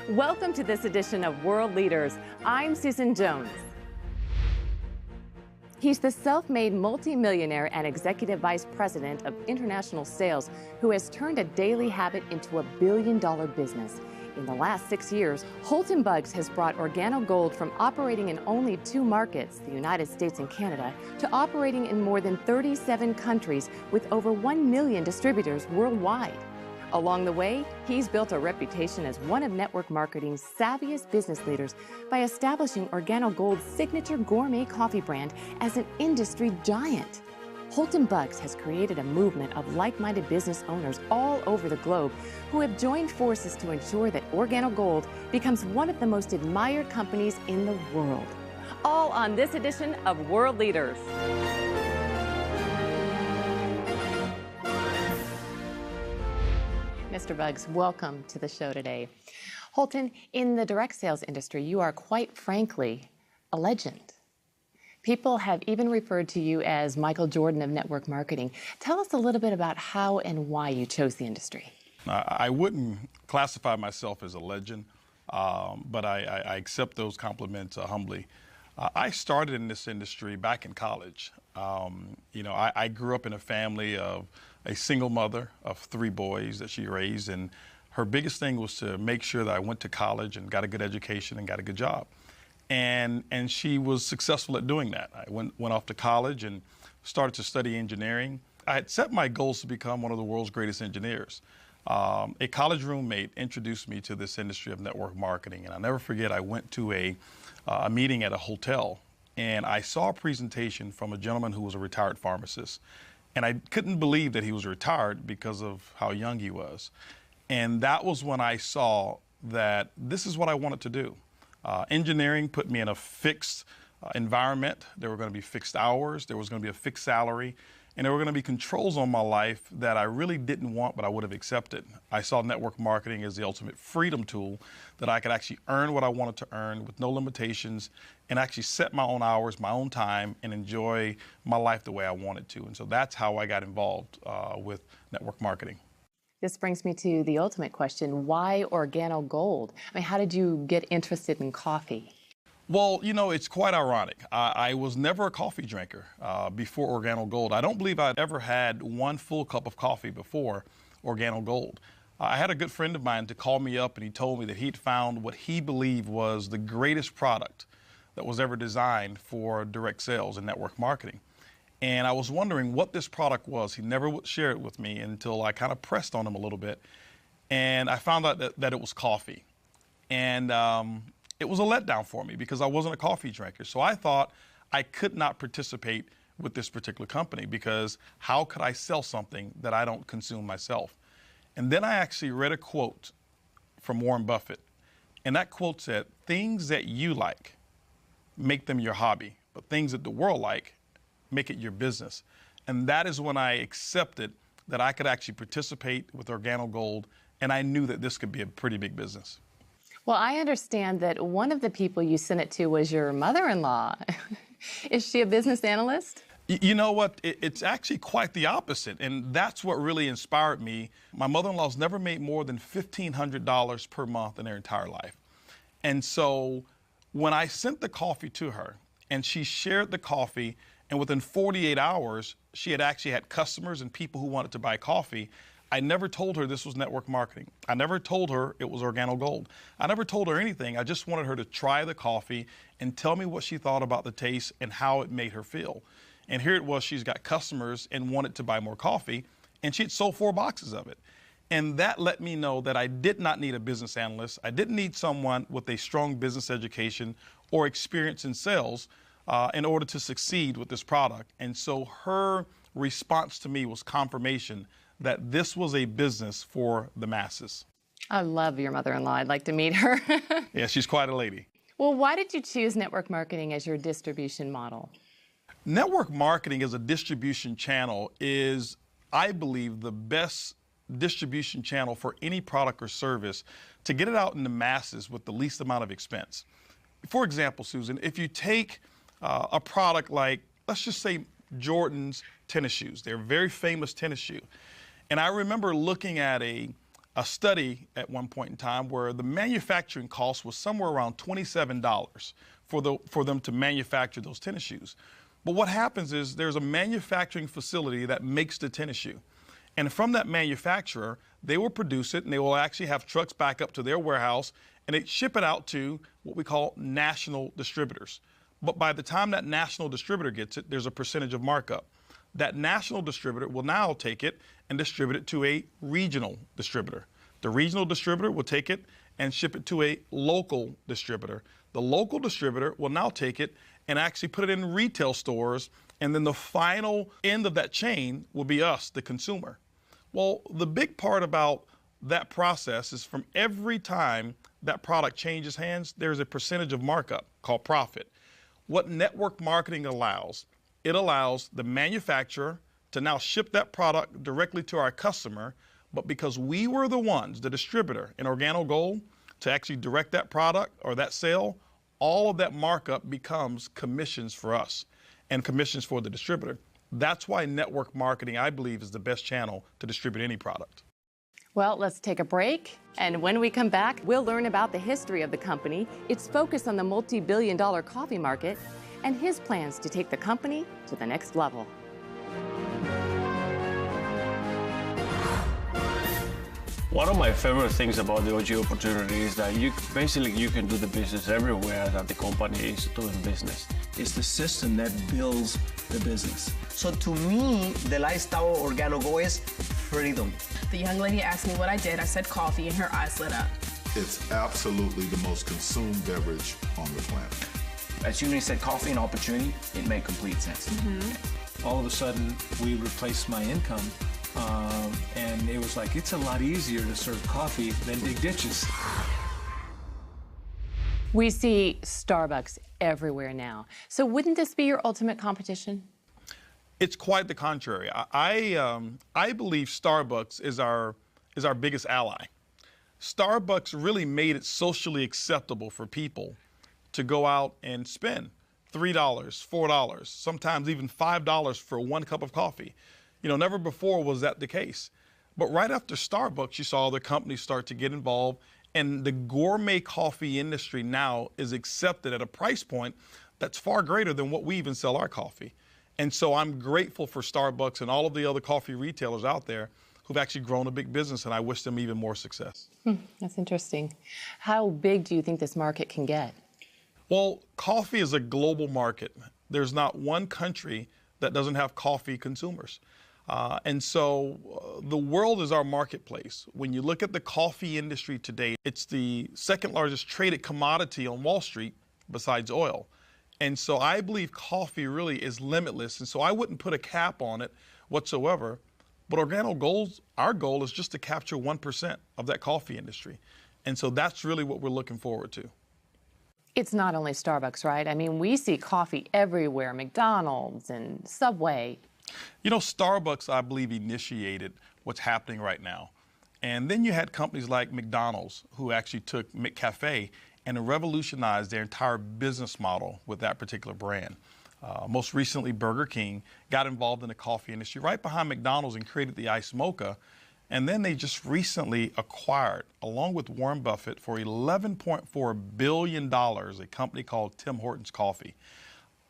Welcome to this edition of World Leaders. I'm Susan Jones. He's the self-made multimillionaire and executive vice president of international sales who has turned a daily habit into a billion-dollar business. In the last 6 years, Holton Buggs has brought OrganoGold from operating in only 2 markets, the United States and Canada, to operating in more than 37 countries with over 1 million distributors worldwide. Along the way, he's built a reputation as one of network marketing's savviest business leaders by establishing OrganoGold's signature gourmet coffee brand as an industry giant. Holton Buggs has created a movement of like-minded business owners all over the globe who have joined forces to ensure that OrganoGold becomes one of the most admired companies in the world. All on this edition of World Leaders. Mr. Buggs, welcome to the show today. Holton, in the direct sales industry, you are quite frankly a legend. People have even referred to you as Michael Jordan of network marketing. Tell us a little bit about how and why you chose the industry. I wouldn't classify myself as a legend, but I accept those compliments humbly. I started in this industry back in college. I grew up in a family of a single mother of 3 boys that she raised, and her biggest thing was to make sure that I went to college and got a good education and got a good job. And she was successful at doing that. I went off to college and started to study engineering. I had set my goals to become one of the world's greatest engineers. A college roommate introduced me to this industry of network marketing, and I'll never forget, I went to a meeting at a hotel, and I saw a presentation from a gentleman who was a retired pharmacist. And I couldn't believe that he was retired because of how young he was. And that was when I saw that this is what I wanted to do. Engineering put me in a fixed environment. There were going to be fixed hours. There was going to be a fixed salary. And there were going to be controls on my life that I really didn't want, but I would have accepted. I saw network marketing as the ultimate freedom tool that I could actually earn what I wanted to earn with no limitations and actually set my own hours, my own time, and enjoy my life the way I wanted to. And so that's how I got involved with network marketing. This brings me to the ultimate question, why OrganoGold? I mean, how did you get interested in coffee? Well, it's quite ironic. I was never a coffee drinker before OrganoGold. I don't believe I'd ever had one full cup of coffee before OrganoGold. I had a good friend of mine to call me up, and he told me that he'd found what he believed was the greatest product that was ever designed for direct sales and network marketing. And I was wondering what this product was. He never would share it with me until I kind of pressed on him a little bit. And I found out that it was coffee. And it was a letdown for me because I wasn't a coffee drinker. So I thought I could not participate with this particular company because how could I sell something that I don't consume myself? And then I actually read a quote from Warren Buffett. And that quote said, "Things that you like, make them your hobby, but things that the world like, make it your business." And that is when I accepted that I could actually participate with OrganoGold, and I knew that this could be a pretty big business. Well, I understand that one of the people you sent it to was your mother-in-law. Is she a business analyst? You know what? It's actually quite the opposite, and that's what really inspired me. My mother-in-law's never made more than $1,500 per month in her entire life. And so when I sent the coffee to her, and she shared the coffee, and within 48 hours, she had actually had customers and people who wanted to buy coffee, I never told her this was network marketing. I never told her it was OrganoGold. I never told her anything. I just wanted her to try the coffee and tell me what she thought about the taste and how it made her feel. And here it was, she's got customers and wanted to buy more coffee, and she'd sold 4 boxes of it. And that let me know that I did not need a business analyst. I didn't need someone with a strong business education or experience in sales in order to succeed with this product. And so her response to me was confirmation that this was a business for the masses. I love your mother-in-law. I'd like to meet her. Yeah, she's quite a lady. Well, why did you choose network marketing as your distribution model? Network marketing as a distribution channel is, I believe, the best distribution channel for any product or service to get it out in the masses with the least amount of expense. For example, Susan, if you take a product like, let's just say Jordan's tennis shoes. They're a very famous tennis shoe. And I remember looking at a a study at one point in time where the manufacturing cost was somewhere around $27 for them to manufacture those tennis shoes. But what happens is there's a manufacturing facility that makes the tennis shoe. And from that manufacturer, they will produce it, and they will actually have trucks back up to their warehouse, and they ship it out to what we call national distributors. But by the time that national distributor gets it, there's a percentage of markup. That national distributor will now take it and distribute it to a regional distributor. The regional distributor will take it and ship it to a local distributor. The local distributor will now take it and actually put it in retail stores, and then the final end of that chain will be us, the consumer. Well, the big part about that process is from every time that product changes hands, there's a percentage of markup called profit. What network marketing allows, it allows the manufacturer to now ship that product directly to our customer, but because we were the ones, the distributor in OrganoGold, to actually direct that product or that sale, all of that markup becomes commissions for us and commissions for the distributor. That's why network marketing, I believe, is the best channel to distribute any product. Well, let's take a break. And when we come back, we'll learn about the history of the company, its focus on the multi-billion-dollar coffee market, and his plans to take the company to the next level. One of my favorite things about the OG opportunity is that you can do the business everywhere that the company is doing business. It's the system that builds the business. So to me, the lifestyle of OrganoGold is freedom. The young lady asked me what I did. I said coffee, and her eyes lit up. It's absolutely the most consumed beverage on the planet. As soon as you said coffee and opportunity, it made complete sense. All of a sudden, we replaced my income. And it was like, it's a lot easier to serve coffee than dig ditches. We see Starbucks everywhere now. So wouldn't this be your ultimate competition? It's quite the contrary. I believe Starbucks is our biggest ally. Starbucks really made it socially acceptable for people to go out and spend $3, $4, sometimes even $5 for one cup of coffee. You know, never before was that the case. But right after Starbucks, you saw other companies start to get involved, and the gourmet coffee industry now is accepted at a price point that's far greater than what we even sell our coffee. And so I'm grateful for Starbucks and all of the other coffee retailers out there who've actually grown a big business, and I wish them even more success. That's interesting. How big do you think this market can get? Well, coffee is a global market. There's not one country that doesn't have coffee consumers. And so the world is our marketplace. When you look at the coffee industry today, it's the second largest traded commodity on Wall Street besides oil. And so I believe coffee really is limitless. And so I wouldn't put a cap on it whatsoever. But OrganoGold, our goal is just to capture 1% of that coffee industry. And so that's really what we're looking forward to. It's not only Starbucks, right? I mean, we see coffee everywhere, McDonald's and Subway. You know, Starbucks, I believe, initiated what's happening right now. And then you had companies like McDonald's who actually took McCafe and revolutionized their entire business model with that particular brand. Most recently, Burger King got involved in the coffee industry right behind McDonald's and created the Iced Mocha. And then they just recently acquired, along with Warren Buffett, for $11.4 billion, a company called Tim Hortons Coffee.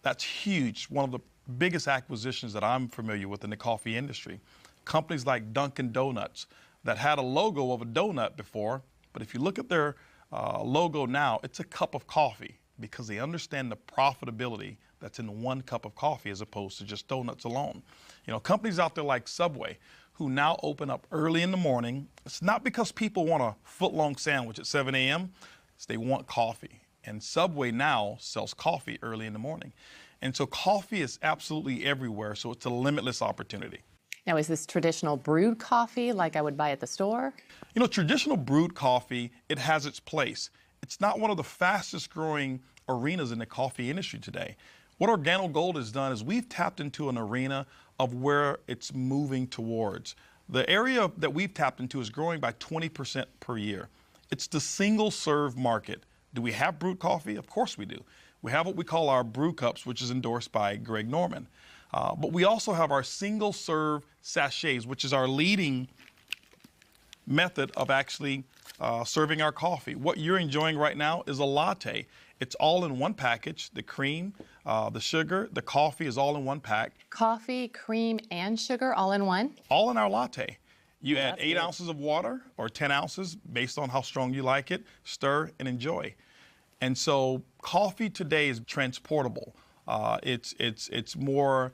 That's huge, one of the biggest acquisitions that I'm familiar with in the coffee industry. Companies like Dunkin' Donuts that had a logo of a donut before, but if you look at their logo now, it's a cup of coffee because they understand the profitability that's in one cup of coffee as opposed to just donuts alone. You know, companies out there like Subway who now open up early in the morning. It's not because people want a foot-long sandwich at 7 a.m., it's they want coffee. And Subway now sells coffee early in the morning. And so coffee is absolutely everywhere, so it's a limitless opportunity. Now, is this traditional brewed coffee like I would buy at the store? You know, traditional brewed coffee, it has its place. It's not one of the fastest growing arenas in the coffee industry today. What OrganoGold has done is we've tapped into an arena of where it's moving towards. The area that we've tapped into is growing by 20% per year. It's the single serve market. Do we have brewed coffee? Of course we do. We have what we call our brew cups, which is endorsed by Greg Norman. But we also have our single serve sachets, which is our leading method of actually serving our coffee. What you're enjoying right now is a latte. It's all in one package. The cream, the sugar, the coffee is all in one pack. Coffee, cream, and sugar all in one? All in our latte. You add 8 ounces of water or 10 ounces based on how strong you like it, stir and enjoy. And so coffee today is transportable. It's more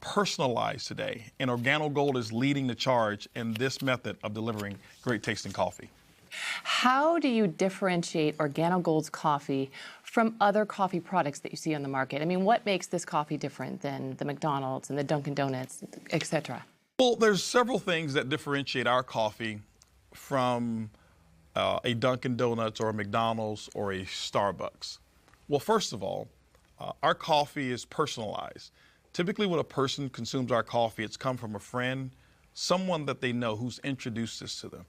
personalized today, and OrganoGold is leading the charge in this method of delivering great tasting coffee. How do you differentiate OrganoGold's coffee from other coffee products that you see on the market? I mean, what makes this coffee different than the McDonald's and the Dunkin' Donuts, et cetera? Well, there's several things that differentiate our coffee from a Dunkin' Donuts or a McDonald's or a Starbucks. Well, first of all, our coffee is personalized. Typically when a person consumes our coffee, it's come from a friend, someone that they know who's introduced this to them.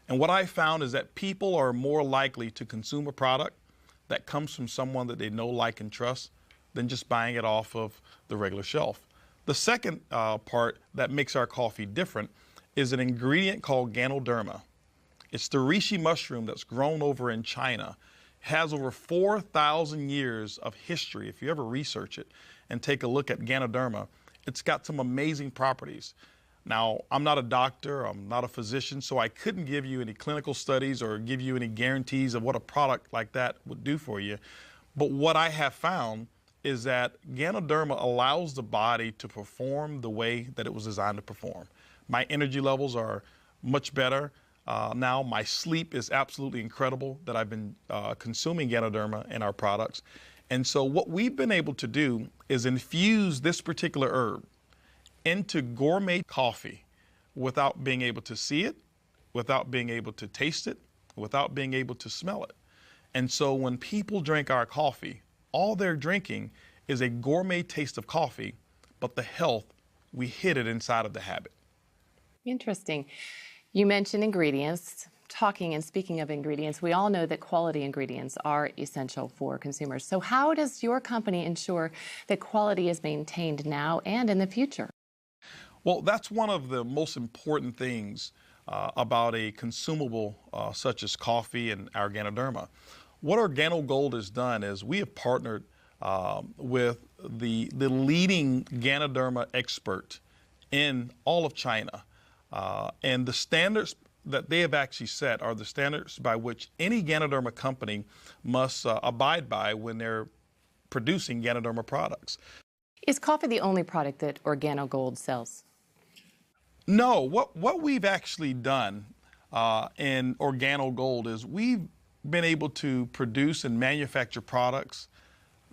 And what I found is that people are more likely to consume a product that comes from someone that they know, like, and trust than just buying it off of the regular shelf. The second part that makes our coffee different is an ingredient called Ganoderma. It's the reishi mushroom that's grown over in China. It has over 4,000 years of history. If you ever research it and take a look at Ganoderma, it's got some amazing properties. Now, I'm not a doctor, I'm not a physician, so I couldn't give you any clinical studies or give you any guarantees of what a product like that would do for you. But what I have found is that Ganoderma allows the body to perform the way that it was designed to perform. My energy levels are much better. Now my sleep is absolutely incredible that I've been consuming Ganoderma in our products. And so what we've been able to do is infuse this particular herb into gourmet coffee without being able to see it, without being able to taste it, without being able to smell it. And so when people drink our coffee, all they're drinking is a gourmet taste of coffee, but the health, we hid it inside of the habit. Interesting. You mentioned ingredients. Talking and speaking of ingredients, we all know that quality ingredients are essential for consumers. So how does your company ensure that quality is maintained now and in the future? Well, that's one of the most important things about a consumable such as coffee and our Ganoderma. What OrganoGold has done is we have partnered with the leading Ganoderma expert in all of China. And the standards that they have actually set are the standards by which any Ganoderma company must abide by when they're producing Ganoderma products. Is coffee the only product that OrganoGold sells? No, what we've actually done in OrganoGold is we've been able to produce and manufacture products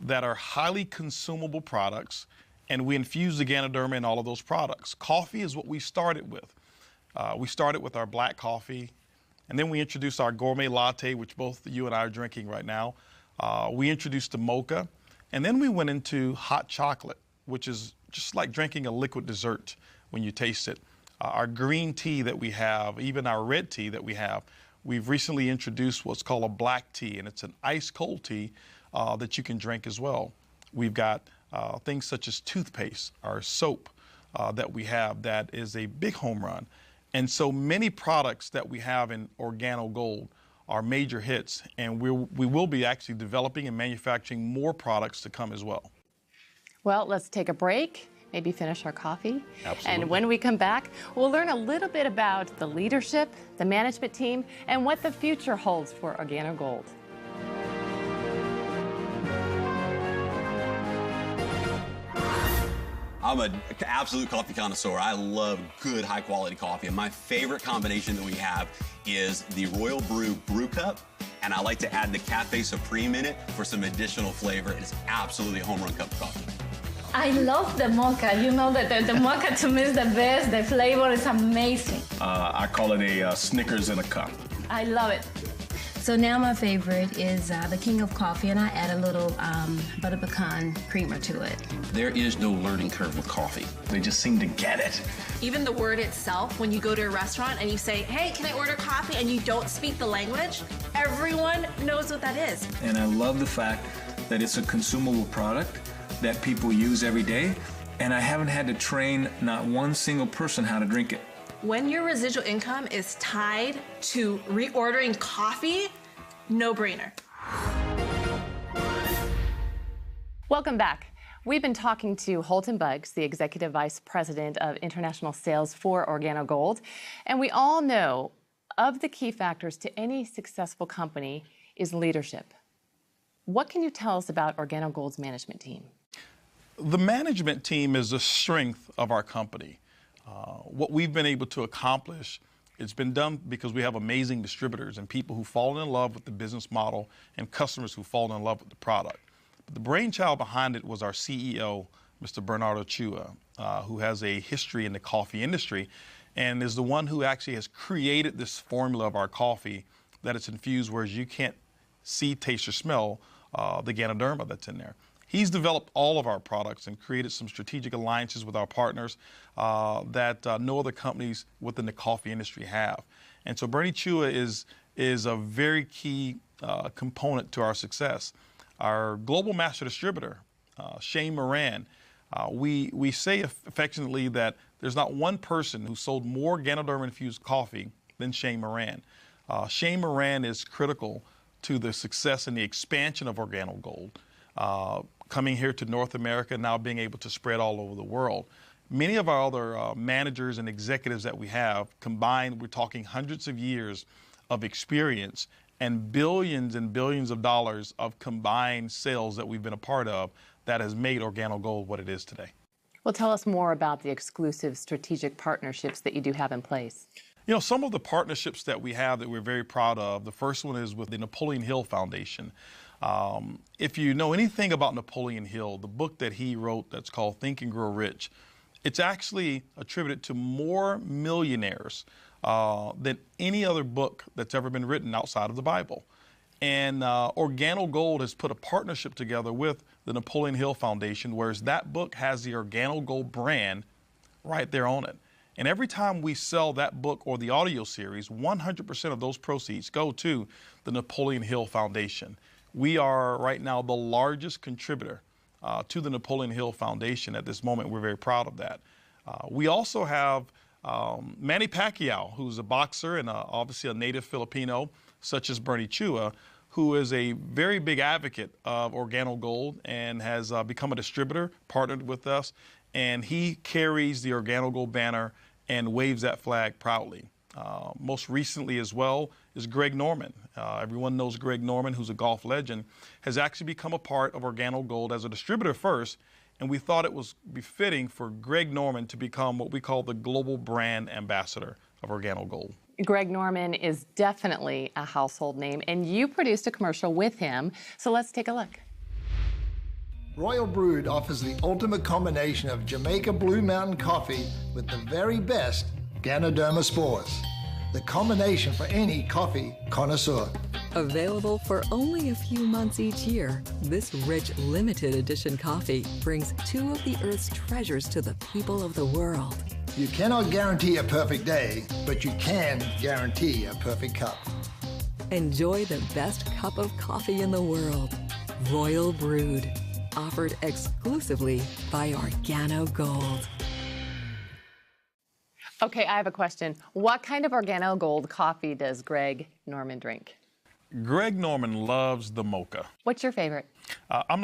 that are highly consumable products, and we infuse the Ganoderma in all of those products. Coffee is what we started with. We started with our black coffee, and then we introduced our gourmet latte, which both you and I are drinking right now. We introduced the mocha, and then we went into hot chocolate, which is just like drinking a liquid dessert when you taste it. Our green tea that we have, even our red tea that we have, we've recently introduced what's called a black tea, and it's an ice cold tea that you can drink as well. We've got things such as toothpaste, our soap that we have that is a big home run. And so many products that we have in OrganoGold are major hits, and we will be actually developing and manufacturing more products to come as well. Well, let's take a break, maybe finish our coffee. Absolutely. And when we come back, we'll learn a little bit about the leadership, the management team, and what the future holds for OrganoGold. I'm an absolute coffee connoisseur. I love good, high-quality coffee, and my favorite combination that we have is the Royal Brew Brew Cup, and I like to add the Cafe Supreme in it for some additional flavor. It's absolutely a home run cup of coffee. I love the mocha. You know that the mocha to me is the best. The flavor is amazing. I call it a Snickers in a cup. I love it. So now my favorite is the King of Coffee, and I add a little butter pecan creamer to it. There is no learning curve with coffee. They just seem to get it. Even the word itself, when you go to a restaurant and you say, hey, can I order coffee, and you don't speak the language, everyone knows what that is. And I love the fact that it's a consumable product that people use every day, and I haven't had to train not one single person how to drink it. When your residual income is tied to reordering coffee, no brainer. Welcome back. We've been talking to Holton Buggs, the Executive Vice President of International Sales for OrganoGold. And we all know of the key factors to any successful company is leadership. What can you tell us about OrganoGold's management team? The management team is the strength of our company. What we've been able to accomplish, it's been done because we have amazing distributors and people who fall in love with the business model and customers who fall in love with the product. But the brainchild behind it was our CEO, Mr. Bernardo Chua, who has a history in the coffee industry and is the one who actually has created this formula of our coffee that it's infused, whereas you can't see, taste, or smell the Ganoderma that's in there. He's developed all of our products and created some strategic alliances with our partners that no other companies within the coffee industry have. And so Bernie Chua is a very key component to our success. Our global master distributor, Shane Moran, we say affectionately that there's not one person who sold more Ganoderma-infused coffee than Shane Moran. Shane Moran is critical to the success and the expansion of OrganoGold. Coming here to North America, now being able to spread all over the world. Many of our other managers and executives that we have combined, we're talking hundreds of years of experience and billions of dollars of combined sales that we've been a part of that has made OrganoGold what it is today. Well, tell us more about the exclusive strategic partnerships that you do have in place. You know, some of the partnerships that we have that we're very proud of, the first one is with the Napoleon Hill Foundation. If you know anything about Napoleon Hill, the book that he wrote that's called Think and Grow Rich, it's actually attributed to more millionaires than any other book that's ever been written outside of the Bible. And OrganoGold has put a partnership together with the Napoleon Hill Foundation, whereas that book has the OrganoGold brand right there on it. And every time we sell that book or the audio series, 100% of those proceeds go to the Napoleon Hill Foundation. We are right now the largest contributor to the Napoleon Hill Foundation at this moment. We're very proud of that. We also have Manny Pacquiao, who's a boxer and obviously a native Filipino, such as Bernie Chua, who is a very big advocate of OrganoGold and has become a distributor, partnered with us, and he carries the OrganoGold banner and waves that flag proudly. Most recently as well is Greg Norman. Everyone knows Greg Norman, who's a golf legend, has actually become a part of OrganoGold as a distributor first, and we thought it was befitting for Greg Norman to become what we call the global brand ambassador of OrganoGold. Greg Norman is definitely a household name, and you produced a commercial with him, so let's take a look. Royal Brewed offers the ultimate combination of Jamaica Blue Mountain coffee with the very best Ganoderma spores. The combination for any coffee connoisseur. Available for only a few months each year, this rich limited edition coffee brings two of the Earth's treasures to the people of the world. You cannot guarantee a perfect day, but you can guarantee a perfect cup. Enjoy the best cup of coffee in the world. Royal Brewed. Offered exclusively by OrganoGold. Okay, I have a question. What kind of OrganoGold coffee does Greg Norman drink? Greg Norman loves the mocha. What's your favorite? I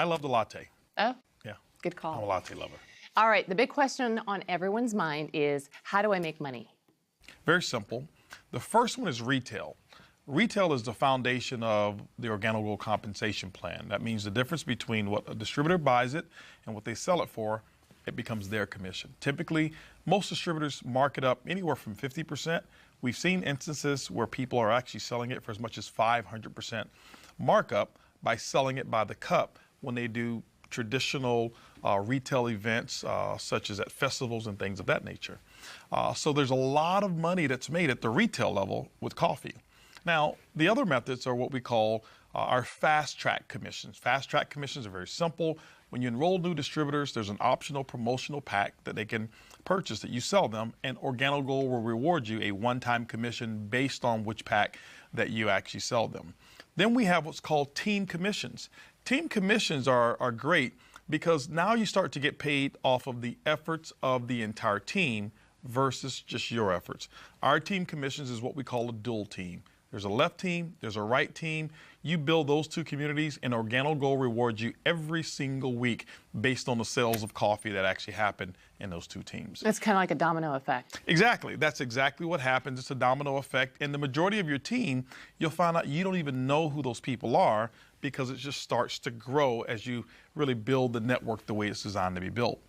love the latte. Oh? Yeah. Good call. I'm a latte lover. All right, the big question on everyone's mind is, how do I make money? Very simple. The first one is retail. Retail is the foundation of the OrganoGold compensation plan. That means the difference between what a distributor buys it and what they sell it for, it becomes their commission. Typically, most distributors mark it up anywhere from 50%. We've seen instances where people are actually selling it for as much as 500% markup by selling it by the cup when they do traditional retail events such as at festivals and things of that nature. So there's a lot of money that's made at the retail level with coffee. Now, the other methods are what we call our fast-track commissions. Fast-track commissions are very simple. When you enroll new distributors, there's an optional promotional pack that they can purchase that you sell them, and OrganoGold will reward you a one-time commission based on which pack that you actually sell them. Then we have what's called team commissions. Team commissions are great because now you start to get paid off of the efforts of the entire team versus just your efforts. Our team commissions is what we call a dual team. There's a left team, there's a right team. You build those two communities, and OrganoGold rewards you every single week based on the sales of coffee that actually happen in those two teams. It's kind of like a domino effect. Exactly. That's exactly what happens. It's a domino effect. And the majority of your team, you'll find out you don't even know who those people are because it just starts to grow as you really build the network the way it's designed to be built.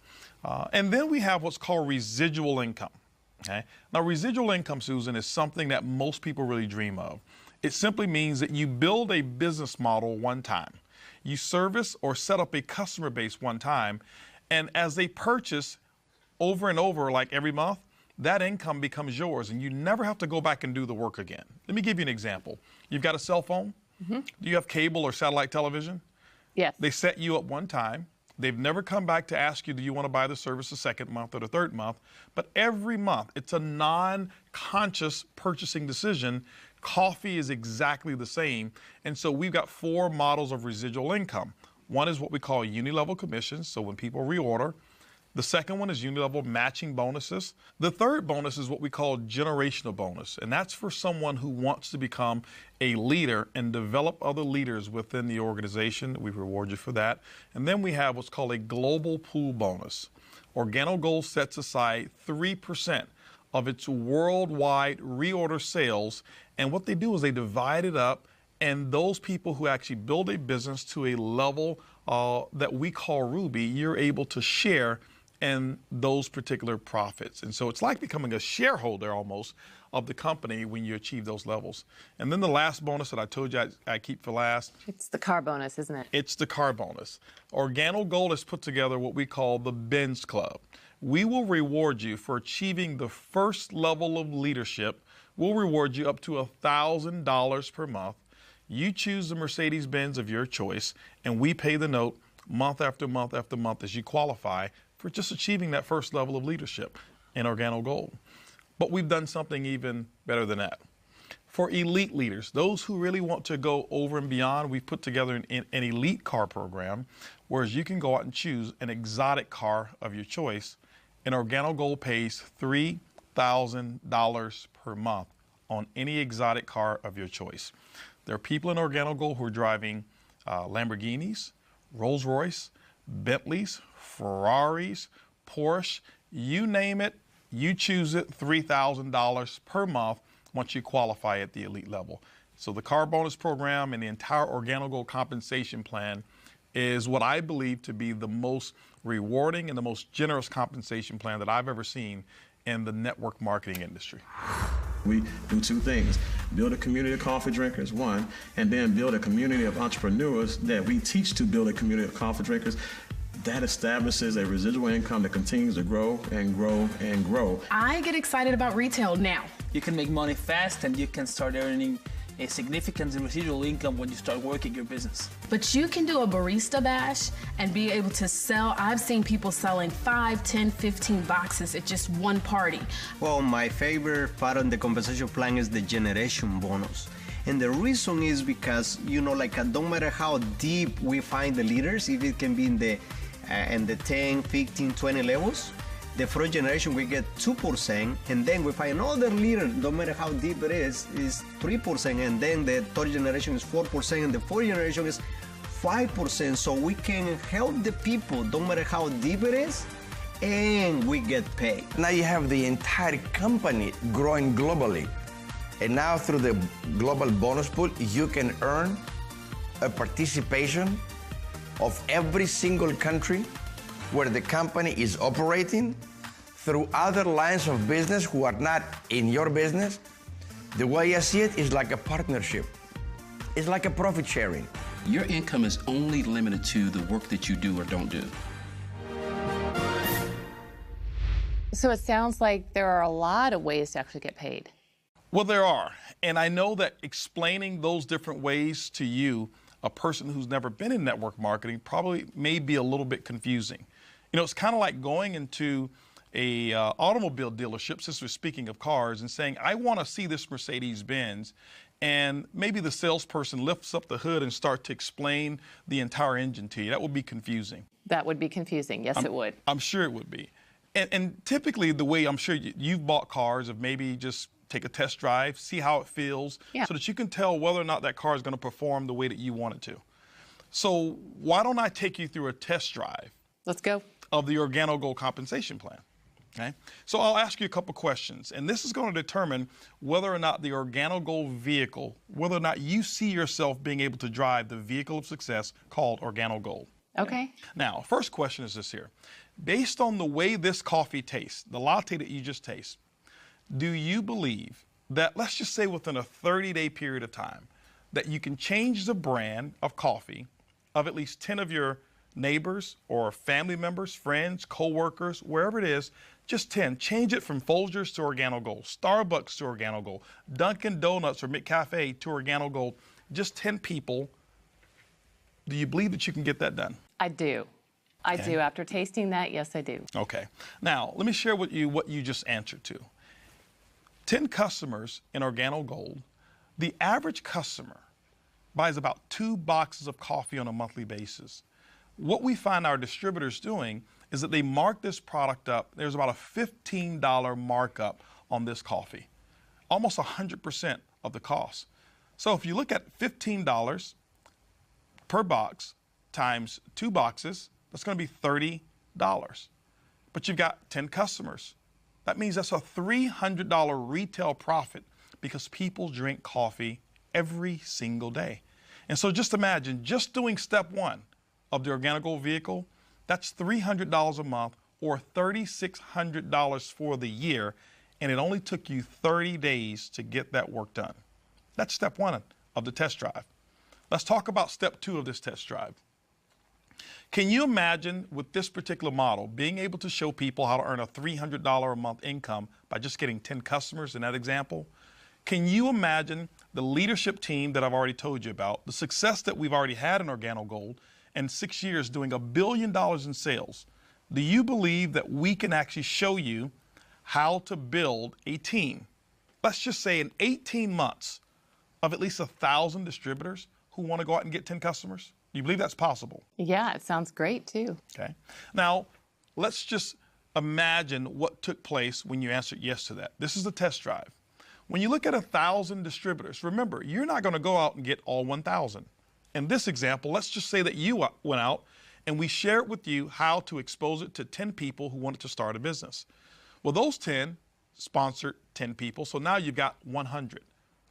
And then we have what's called residual income. Okay? Now, residual income, Susan, is something that most people really dream of. It simply means that you build a business model one time. You service or set up a customer base one time, and as they purchase over and over, like every month, that income becomes yours, and you never have to go back and do the work again. Let me give you an example. You've got a cell phone. Mm-hmm. Do you have cable or satellite television? Yes. They set you up one time. They've never come back to ask you, do you want to buy the service the second month or the third month? But every month, it's a non-conscious purchasing decision. Coffee is exactly the same. And so we've got 4 models of residual income. One is what we call uni-level commissions, so when people reorder. The second one is uni-level matching bonuses. The third bonus is what we call generational bonus, and that's for someone who wants to become a leader and develop other leaders within the organization. We reward you for that. And then we have what's called a global pool bonus. OrganoGold sets aside 3% of its worldwide reorder sales, and what they do is they divide it up, and those people who actually build a business to a level that we call Ruby, you're able to share in those particular profits. And so it's like becoming a shareholder almost of the company when you achieve those levels. And then the last bonus that I told you I keep for last. It's the car bonus, isn't it? It's the car bonus. OrganoGold has put together what we call the Benz Club. We will reward you for achieving the first level of leadership. We'll reward you up to $1,000 per month. You choose the Mercedes-Benz of your choice, and we pay the note month after month after month as you qualify for just achieving that first level of leadership in OrganoGold. But we've done something even better than that. For elite leaders, those who really want to go over and beyond, we've put together an elite car program, whereas you can go out and choose an exotic car of your choice, and OrganoGold pays $3,000 per month on any exotic car of your choice. There are people in OrganoGold who are driving Lamborghinis, Rolls-Royce, Bentleys, Ferraris, Porsche, you name it, you choose it, $3,000 per month once you qualify at the elite level. So the car bonus program and the entire OrganoGold compensation plan is what I believe to be the most rewarding and the most generous compensation plan that I've ever seen in the network marketing industry. We do 2 things: build a community of coffee drinkers, one, and then build a community of entrepreneurs that we teach to build a community of coffee drinkers. That establishes a residual income that continues to grow and grow and grow. I get excited about retail now. You can make money fast, and you can start earning a significant residual income when you start working your business. But you can do a barista bash and be able to sell. I've seen people selling 5, 10, 15 boxes at just one party. Well, my favorite part of the compensation plan is the generation bonus. And the reason is because, don't matter how deep we find the leaders, if it can be in the 10, 15, 20 levels, the first generation we get 2%, and then we find another leader, no matter how deep it is 3%, and then the third generation is 4%, and the fourth generation is 5%. So we can help the people, no matter how deep it is, and we get paid. Now you have the entire company growing globally. And now through the global bonus pool, you can earn a participation of every single country where the company is operating through other lines of business who are not in your business. The way I see it is like a partnership. It's like a profit sharing. Your income is only limited to the work that you do or don't do. So it sounds like there are a lot of ways to actually get paid. Well, there are. And I know that explaining those different ways to you, a person who's never been in network marketing, probably may be a little bit confusing. It's kind of like going into a automobile dealership, since we're speaking of cars, and saying, I want to see this Mercedes-Benz, and maybe the salesperson lifts up the hood and starts to explain the entire engine to you. That would be confusing. That would be confusing. Yes, it would. I'm sure it would be. And typically the way I'm sure you've bought cars of maybe just take a test drive, see how it feels, so that you can tell whether or not that car is going to perform the way that you want it to. So why don't I take you through a test drive? Let's go. Of the OrganoGold compensation plan. Okay? So I'll ask you a couple questions, and this is going to determine whether or not the OrganoGold vehicle, whether or not you see yourself being able to drive the vehicle of success called OrganoGold. Okay. Now, first question is this here. Based on the way this coffee tastes, the latte that you just taste, do you believe that, let's just say within a 30-day period of time, that you can change the brand of coffee of at least 10 of your neighbors or family members, friends, co-workers, wherever it is, just 10. Change it from Folgers to OrganoGold, Starbucks to OrganoGold, Dunkin' Donuts or McCafe to OrganoGold. Just 10 people. Do you believe that you can get that done? I do. I do. After tasting that, yes, I do. Okay. Now, let me share with you what you just answered to. 10 customers in OrganoGold, the average customer buys about 2 boxes of coffee on a monthly basis. What we find our distributors doing is that they mark this product up. There's about a $15 markup on this coffee, almost 100% of the cost. So if you look at $15 per box times 2 boxes, that's going to be $30. But you've got 10 customers. That means that's a $300 retail profit because people drink coffee every single day. And so just imagine, just doing step 1 of the OrganoGold vehicle, that's $300 a month or $3,600 for the year, and it only took you 30 days to get that work done. That's step 1 of the test drive. Let's talk about step 2 of this test drive. Can you imagine with this particular model being able to show people how to earn a $300 a month income by just getting 10 customers in that example? Can you imagine the leadership team that I've already told you about, the success that we've already had in OrganoGold, and 6 years doing $1 billion in sales? Do you believe that we can actually show you how to build a team? Let's just say in 18 months of at least 1,000 distributors who want to go out and get 10 customers? Do you believe that's possible? Yeah, it sounds great too. Okay. Now, let's just imagine what took place when you answered yes to that. This is the test drive. When you look at 1,000 distributors, remember, you're not going to go out and get all 1,000. In this example, let's just say that you went out and we shared with you how to expose it to 10 people who wanted to start a business. Well, those 10 sponsored 10 people, so now you've got 100.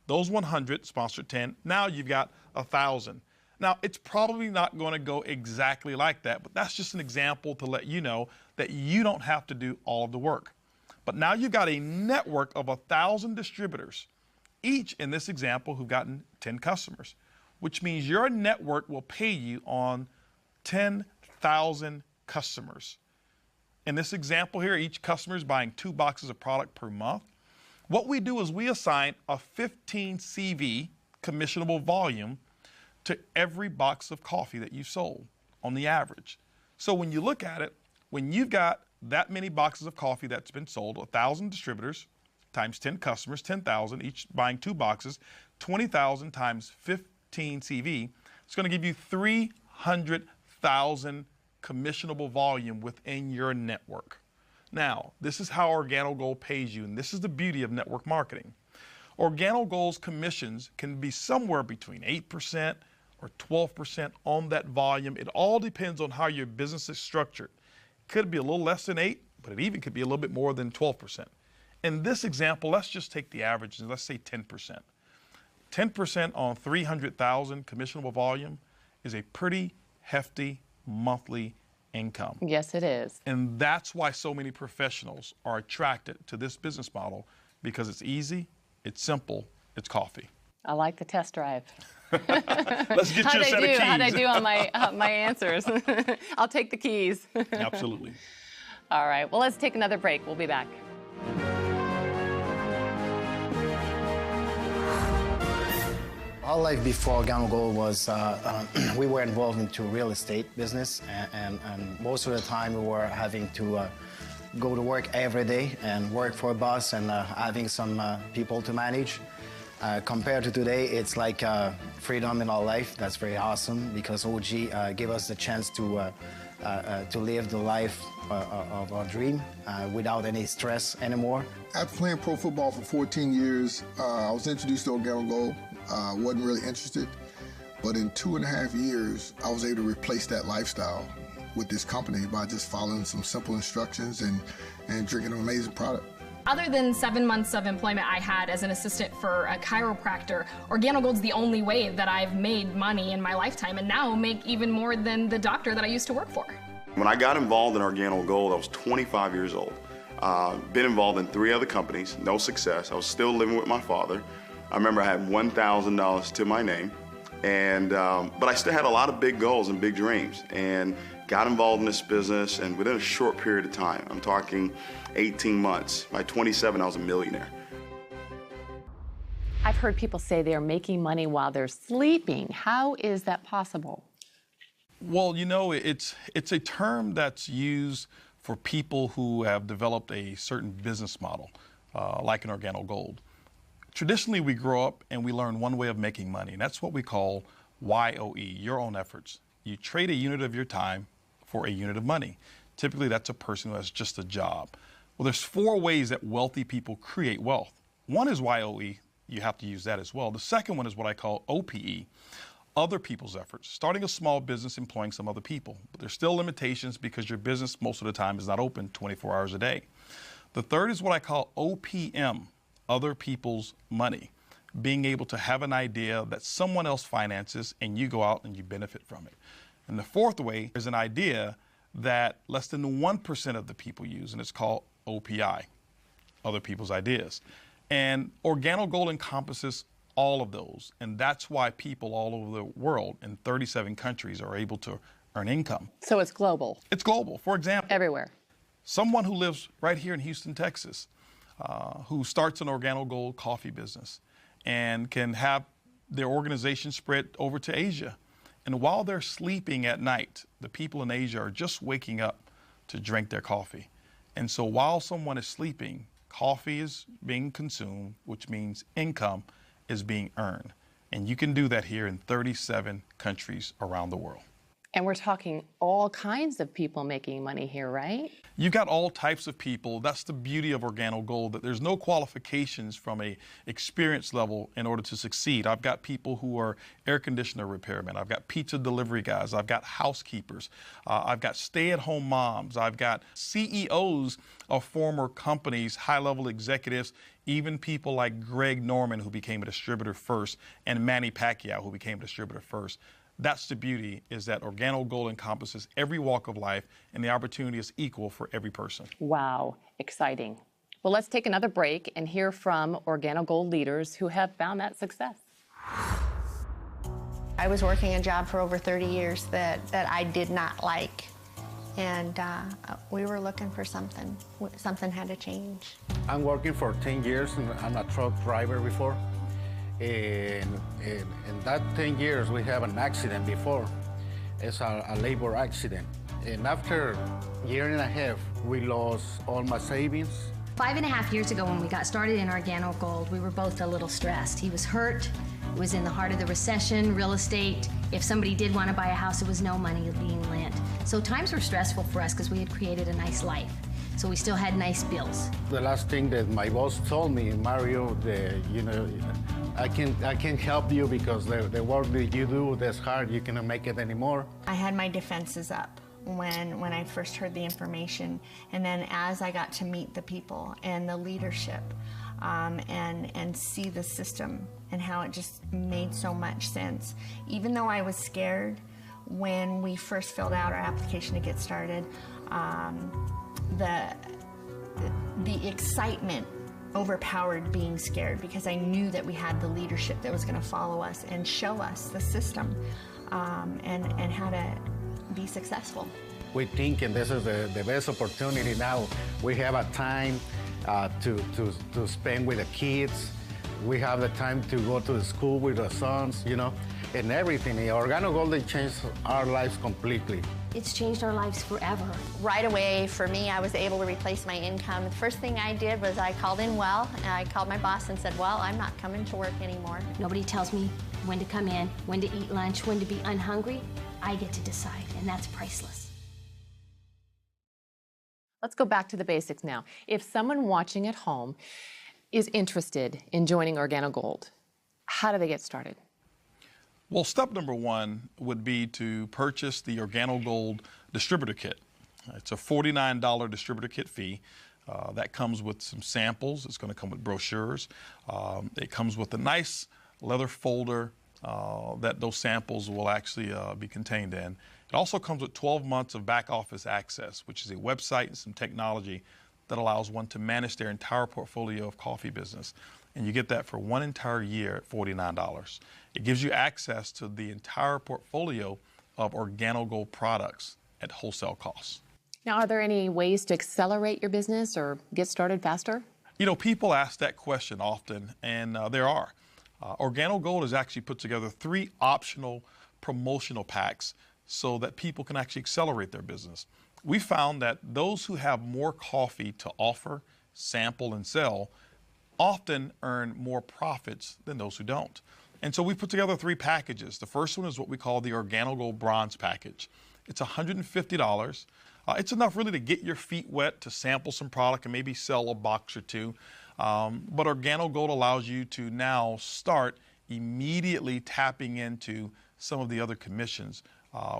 Those 100 sponsored 10, now you've got 1,000. Now, it's probably not going to go exactly like that, but that's just an example to let you know that you don't have to do all of the work. But now you've got a network of 1,000 distributors, each in this example who've gotten 10 customers, which means your network will pay you on 10,000 customers. In this example here, each customer is buying 2 boxes of product per month. What we do is we assign a 15 CV commissionable volume to every box of coffee that you sold on the average. So when you look at it, when you've got that many boxes of coffee that's been sold, 1,000 distributors times 10 customers, 10,000, each buying 2 boxes, 20,000 times 15 CV, it's going to give you 300,000 commissionable volume within your network. Now, this is how OrganoGold pays you, and this is the beauty of network marketing. OrganoGold's commissions can be somewhere between 8% or 12% on that volume. It all depends on how your business is structured. It could be a little less than 8, but it even could be a little bit more than 12%. In this example, let's just take the average and let's say 10%. 10% on 300,000 commissionable volume is a pretty hefty monthly income. Yes, it is. And that's why so many professionals are attracted to this business model, because it's easy, it's simple, it's coffee. I like the test drive. Let's get you a set of keys. How'd I do on my answers? I'll take the keys. Absolutely. All right, well, let's take another break. We'll be back. Our life before OrganoGold was, we were involved into real estate business, and most of the time we were having to go to work every day and work for a boss and having some people to manage. Compared to today, it's like freedom in our life. That's very awesome because OG gave us the chance to to live the life of our dream without any stress anymore. After playing pro football for 14 years, I was introduced to Organic Gold. Wasn't really interested, but in 2.5 years, I was able to replace that lifestyle with this company by just following some simple instructions and drinking an amazing product. Other than 7 months of employment I had as an assistant for a chiropractor, Organogold's the only way that I've made money in my lifetime, and now make even more than the doctor that I used to work for. When I got involved in Organogold, I was 25 years old. Been involved in 3 other companies, no success. I was still living with my father. I remember I had $1,000 to my name, and but I still had a lot of big goals and big dreams, and got involved in this business, and within a short period of time, I'm talking 18 months, by 27 I was a millionaire. I've heard people say they're making money while they're sleeping. How is that possible? Well, you know, it's a term that's used for people who have developed a certain business model, like an Organogold. Traditionally, we grow up and we learn one way of making money, and that's what we call YOE, your own efforts. You trade a unit of your time for a unit of money. Typically, that's a person who has just a job. Well, there's 4 ways that wealthy people create wealth. One is YOE. You have to use that as well. The second one is what I call OPE, other people's efforts. Starting a small business, employing some other people. But there's still limitations because your business most of the time is not open 24 hours a day. The third is what I call OPM, other people's money. Being able to have an idea that someone else finances and you go out and you benefit from it. And the fourth way is an idea that less than 1% of the people use, and it's called OPI, other people's ideas. And Organogold encompasses all of those, and that's why people all over the world in 37 countries are able to earn income. So it's global. It's global. For example, everywhere. Someone who lives right here in Houston, Texas, who starts an Organogold coffee business and can have their organization spread over to Asia. And while they're sleeping at night, the people in Asia are just waking up to drink their coffee. And so while someone is sleeping, coffee is being consumed, which means income is being earned. And you can do that here in 37 countries around the world. And we're talking all kinds of people making money here, right? You got all types of people. That's the beauty of Organogold, that there's no qualifications from a experience level in order to succeed. I've got people who are air conditioner repairmen. I've got pizza delivery guys. I've got housekeepers. I've got stay-at-home moms. I've got CEOs of former companies, high-level executives, even people like Greg Norman, who became a distributor first, and Manny Pacquiao, who became a distributor first. That's the beauty, is that Organogold encompasses every walk of life, and the opportunity is equal for every person. Wow, exciting. Well, let's take another break and hear from Organogold leaders who have found that success. I was working a job for over 30 years that I did not like, and we were looking for something. Something had to change. I'm working for 10 years, and I'm a truck driver before. In that 10 years, we have an accident before. It's a labor accident. And after a year and a half, we lost all my savings. 5.5 years ago when we got started in Organogold, we were both a little stressed. He was hurt, it was in the heart of the recession, real estate. If somebody did want to buy a house, there was no money being lent. So times were stressful for us because we had created a nice life. So we still had nice bills. The last thing that my boss told me, Mario, I can help you because the work that you do that's hard, you cannot make it anymore. I had my defenses up when I first heard the information, and then as I got to meet the people and the leadership and see the system and how it just made so much sense. Even though I was scared when we first filled out our application to get started, the excitement overpowered being scared because I knew that we had the leadership that was going to follow us and show us the system and how to be successful. We think, and this is the best opportunity now. We have a time to spend with the kids. We have the time to go to the school with the sons, and everything. Organogold changed our lives completely. It's changed our lives forever. Right away, for me, I was able to replace my income. The first thing I did was I called in well, and I called my boss and said, well, I'm not coming to work anymore. Nobody tells me when to come in, when to eat lunch, when to be unhungry. I get to decide, and that's priceless. Let's go back to the basics now. If someone watching at home is interested in joining OrganoGold, how do they get started? Well, step number one would be to purchase the OrganoGold distributor kit. It's a $49 distributor kit fee. That comes with some samples. It's going to come with brochures. It comes with a nice leather folder that those samples will actually be contained in. It also comes with 12 months of back office access, which is a website and some technology that allows one to manage their entire portfolio of coffee business. And you get that for one entire year at $49. It gives you access to the entire portfolio of OrganoGold products at wholesale costs. Now, are there any ways to accelerate your business or get started faster? You know, people ask that question often, and there are. OrganoGold has actually put together 3 optional promotional packs so that people can actually accelerate their business. We found that those who have more coffee to offer, sample, and sell often earn more profits than those who don't. And so we put together 3 packages. The first one is what we call the OrganoGold Bronze Package. It's $150. It's enough really to get your feet wet, to sample some product and maybe sell a box or 2. But OrganoGold allows you to now start immediately tapping into some of the other commissions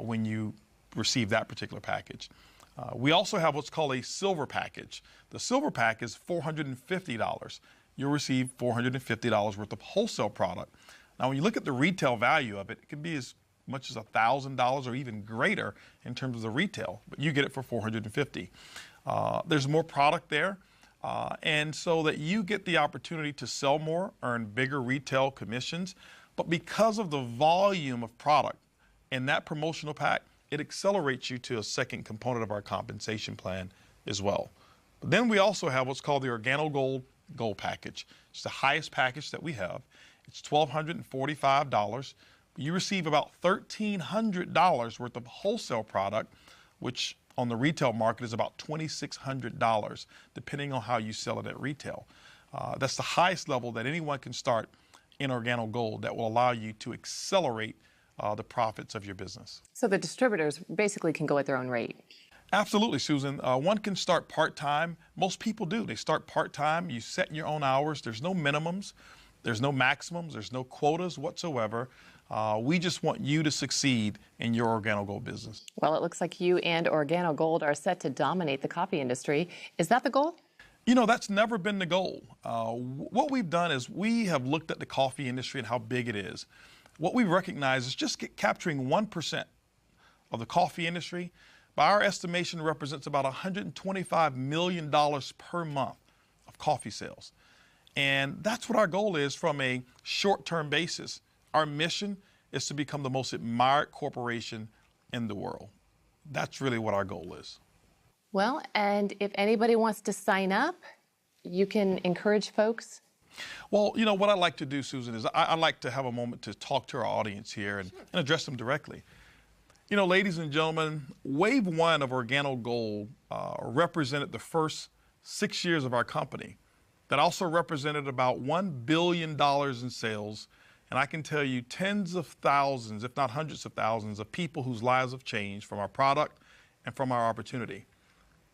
when you receive that particular package. We also have what's called a silver package. The silver pack is $450. You'll receive $450 worth of wholesale product. Now, when you look at the retail value of it, it can be as much as $1,000 or even greater in terms of the retail, but you get it for $450. There's more product there, and so that you get the opportunity to sell more, earn bigger retail commissions, but because of the volume of product in that promotional pack, it accelerates you to a second component of our compensation plan as well. But then we also have what's called the OrganoGold Gold Package. It's the highest package that we have. It's $1,245. You receive about $1,300 worth of wholesale product, which on the retail market is about $2,600, depending on how you sell it at retail. That's the highest level that anyone can start in OrganoGold that will allow you to accelerate the profits of your business. So the distributors basically can go at their own rate. Absolutely, Susan. One can start part-time. Most people do. They start part-time. You set your own hours. There's no minimums. There's no maximums. There's no quotas whatsoever. We just want you to succeed in your OrganoGold business. Well, it looks like you and OrganoGold are set to dominate the coffee industry. Is that the goal? You know, that's never been the goal. What we've done is we have looked at the coffee industry and how big it is. What we recognize is just capturing 1% of the coffee industry, by our estimation, represents about $125 million per month of coffee sales. And that's what our goal is from a short-term basis. Our mission is to become the most admired corporation in the world. That's really what our goal is. Well, and if anybody wants to sign up, you can encourage folks. Well, you know, what I like to do, Susan, is I like to have a moment to talk to our audience here and address them directly. You know, ladies and gentlemen, Wave 1 of OrganoGold represented the first 6 years of our company. That also represented about $1 billion in sales. And I can tell you tens of thousands, if not hundreds of thousands, of people whose lives have changed from our product and from our opportunity.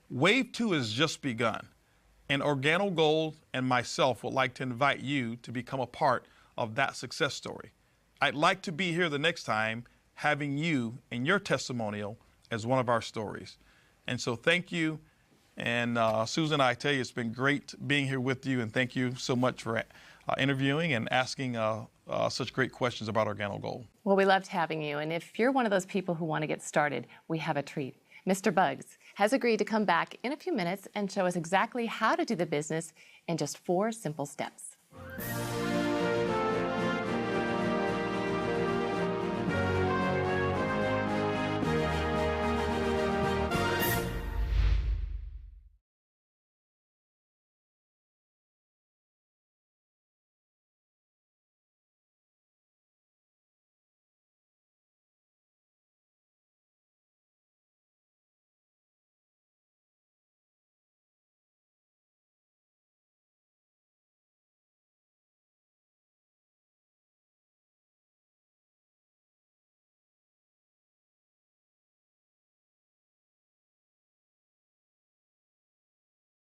Wave 2 has just begun. And OrganoGold and myself would like to invite you to become a part of that success story. I'd like to be here the next time having you and your testimonial as one of our stories. And so thank you. And Susan, I tell you, it's been great being here with you. And thank you so much for interviewing and asking such great questions about OrganoGold. Well, we loved having you. And if you're one of those people who want to get started, we have a treat. Mr. Bugs has agreed to come back in a few minutes and show us exactly how to do the business in just 4 simple steps.